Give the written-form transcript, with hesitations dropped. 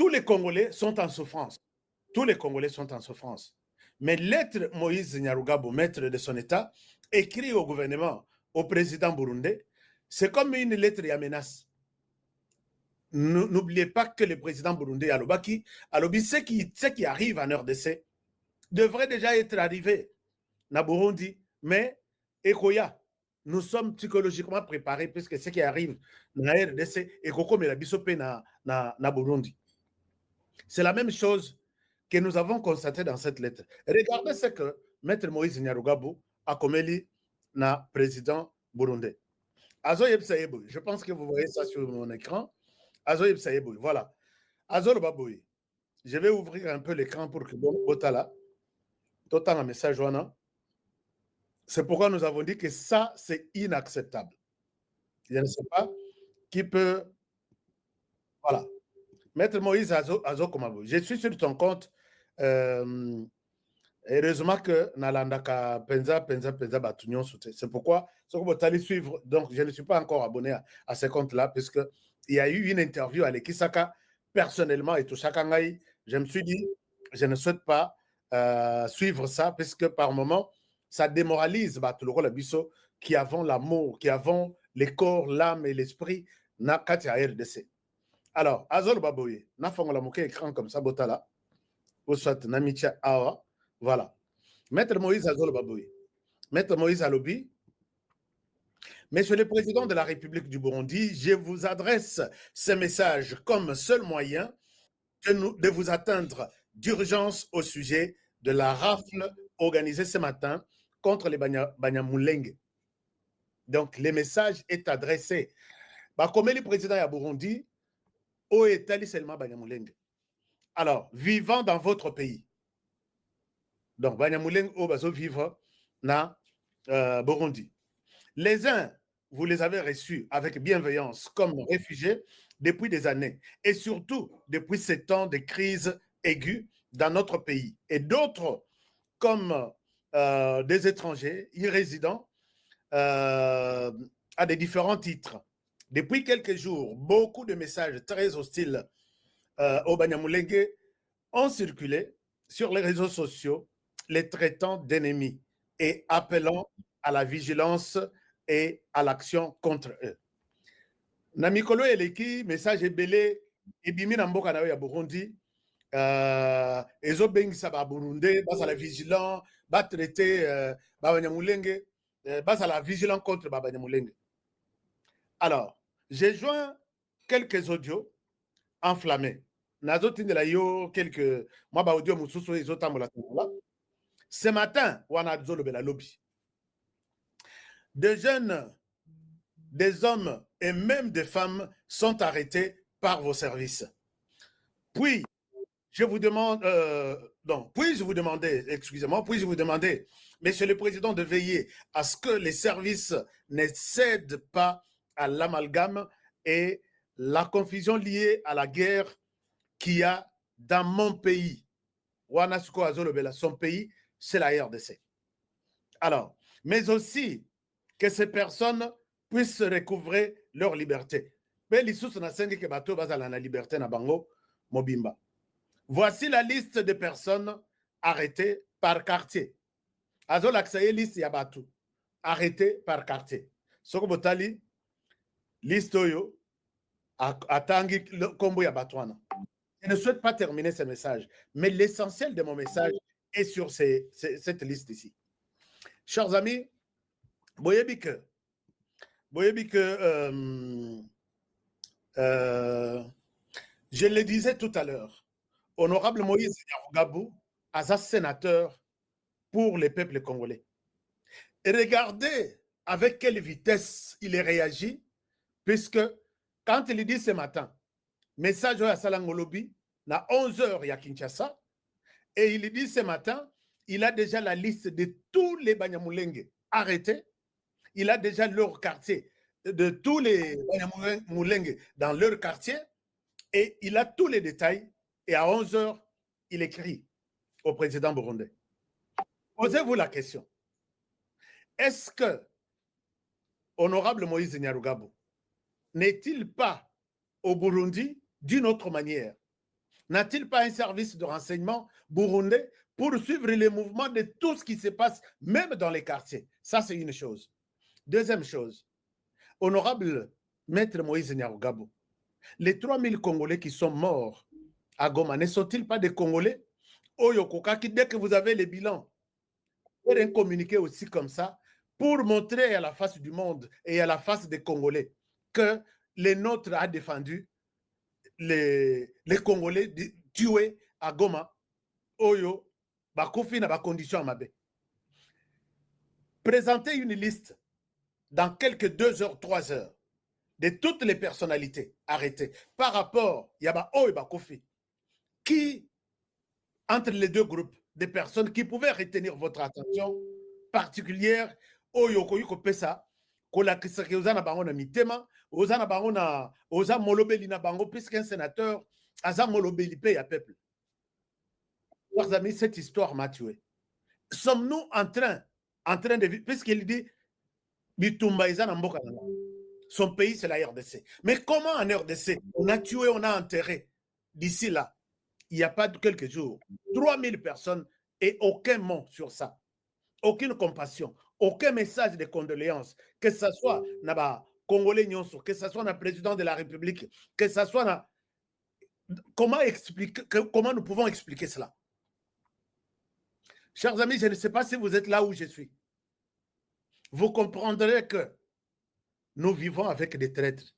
tous les Congolais sont en souffrance. Tous les Congolais sont en souffrance. Mais l'être Moïse Nyarugabo, maître de son État, écrit au gouvernement, au président burundais, c'est comme une lettre à menace. N'oubliez pas que le président burundais Alobaki, ce qui arrive en RDC devrait déjà être arrivé na Burundi, mais Ekoya, nous sommes psychologiquement préparés puisque ce qui arrive na RDC et Kokomela Bisopé na Burundi. C'est la même chose que nous avons constaté dans cette lettre. Regardez ce que Maître Moïse Nyarugabo a commis na président burundais. Azoyeb Sayeboui, je pense que vous voyez ça sur mon écran. Azoyeb Sayeboui, voilà. Azor Baboui, je vais ouvrir un peu l'écran pour que Botala, tout un message, c'est pourquoi nous avons dit que ça, c'est inacceptable. Je ne sais pas qui peut... Voilà. Maître Moïse Azokomabo, je suis sur ton compte. Heureusement que Nalandaka Penza Batunion sauté. C'est pourquoi ce que vous allez suivre. Donc, je ne suis pas encore abonné à ce compte-là, puisqu'il y a eu une interview à l'Ekisaka personnellement et tout Chakangaï. Je me suis dit, je ne souhaite pas suivre ça, puisque par moment, ça démoralise tout le biso qui avons l'amour, qui avons les corps, l'âme et l'esprit, na katia RDC. Alors, Azol Baboye, na fongola moke écran comme ça, botala, ou soit namitia awa. Voilà. Maître Moïse Azol Baboui, Maître Moïse Alobi, Monsieur le Président de la République du Burundi, je vous adresse ce message comme seul moyen de vous atteindre d'urgence au sujet de la rafle organisée ce matin contre les Banyamulenge. Donc, le message est adressé. Comme le président du Burundi, au État seulement Banyamulenge. Alors, vivant dans votre pays, donc, Banyamulenge au bazo vivre na Burundi. Les uns, vous les avez reçus avec bienveillance comme réfugiés depuis des années et surtout depuis ces temps de crise aiguë dans notre pays. Et d'autres, comme des étrangers irrésidents à des différents titres. Depuis quelques jours, beaucoup de messages très hostiles au Banyamulenge ont circulé sur les réseaux sociaux, les traitant d'ennemis et appelant à la vigilance et à l'action contre eux. Namikolo eleki message ebele ebimi na mboka na yo ya Burundi ezobengisa ba Burundais basala vigilant ba traiter ba Banyamulenge basala vigilant contre ba Banyamulenge. Alors, j'ai joint quelques audios enflammés. Nazotindela yo quelques moi ba audio mususu ezotambola tambola. Ce matin, wana zolobela lobby. Des jeunes, des hommes et même des femmes sont arrêtés par vos services. Puis, je vous demande, puis-je vous demander, excusez-moi, puis-je vous demander, Monsieur le Président, de veiller à ce que les services ne cèdent pas à l'amalgame et la confusion liée à la guerre qu'il y a dans mon pays. Wanasuko Azolobela, son pays, c'est la RDC. Alors, mais aussi que ces personnes puissent recouvrer leur liberté. Voici la liste des personnes arrêtées par quartier. Liste Yabatu, arrêtées par quartier. Sokobotali, liste Oyo, Atangi Kombo Yabatouana. Je ne souhaite pas terminer ce message, mais l'essentiel de mon message est sur cette liste ici. Chers amis, voyez que je le disais tout à l'heure, honorable Moïse Nyarugabo, Asa sénateur pour les peuples congolais. Et regardez avec quelle vitesse il est réagi, puisque quand il dit ce matin, message à Salangolobi, à 11h, il y a Kinshasa, et il dit ce matin, il a déjà la liste de tous les Banyamulenge arrêtés, il a déjà leur quartier, de tous les Banyamulenge dans leur quartier, et il a tous les détails, et à 11h, il écrit au président burundais. Posez-vous la question. Est-ce que, honorable Moïse Nyarugabo, n'est-il pas au Burundi d'une autre manière? N'a-t-il pas un service de renseignement burundais pour suivre les mouvements de tout ce qui se passe, même dans les quartiers? Ça, c'est une chose. Deuxième chose, honorable Maître Moïse Nyarugabo, les 3000 Congolais qui sont morts à Goma, ne sont-ils pas des Congolais? Oyo Kokaki, dès que vous avez les bilans, faire un communiqué aussi comme ça pour montrer à la face du monde et à la face des Congolais que les nôtres a défendu les Congolais tués à Goma, Oyo, Bakofi na ba condition à Mabé. Présenter une liste dans quelques 2 heures, 3 heures de toutes les personnalités arrêtées par rapport à Yaba Oyo Bakofi, qui, entre les deux groupes, des personnes qui pouvaient retenir votre attention particulière, Oyo Koyuko Pesa, kolakisa ke oza na bango na mitema, oza na bango na oza molobeli na bango, puisqu'un sénateur aza molobeli pe ya peuple. Chers amis, cette histoire m'a tué. Sommes-nous en train de vivre, puisqu'il dit Bitumba eza na mboka na son pays, c'est la RDC. Mais comment en RDC, on a tué, on a enterré, d'ici là, il n'y a pas de quelques jours, 3000 personnes et aucun mot sur ça. Aucune compassion, aucun message de condoléances, que ce soit na Congolais nyonso, que ce soit na président de la République, que ce soit na... Comment nous pouvons expliquer cela? Chers amis, je ne sais pas si vous êtes là où je suis. Vous comprendrez que nous vivons avec des traîtres.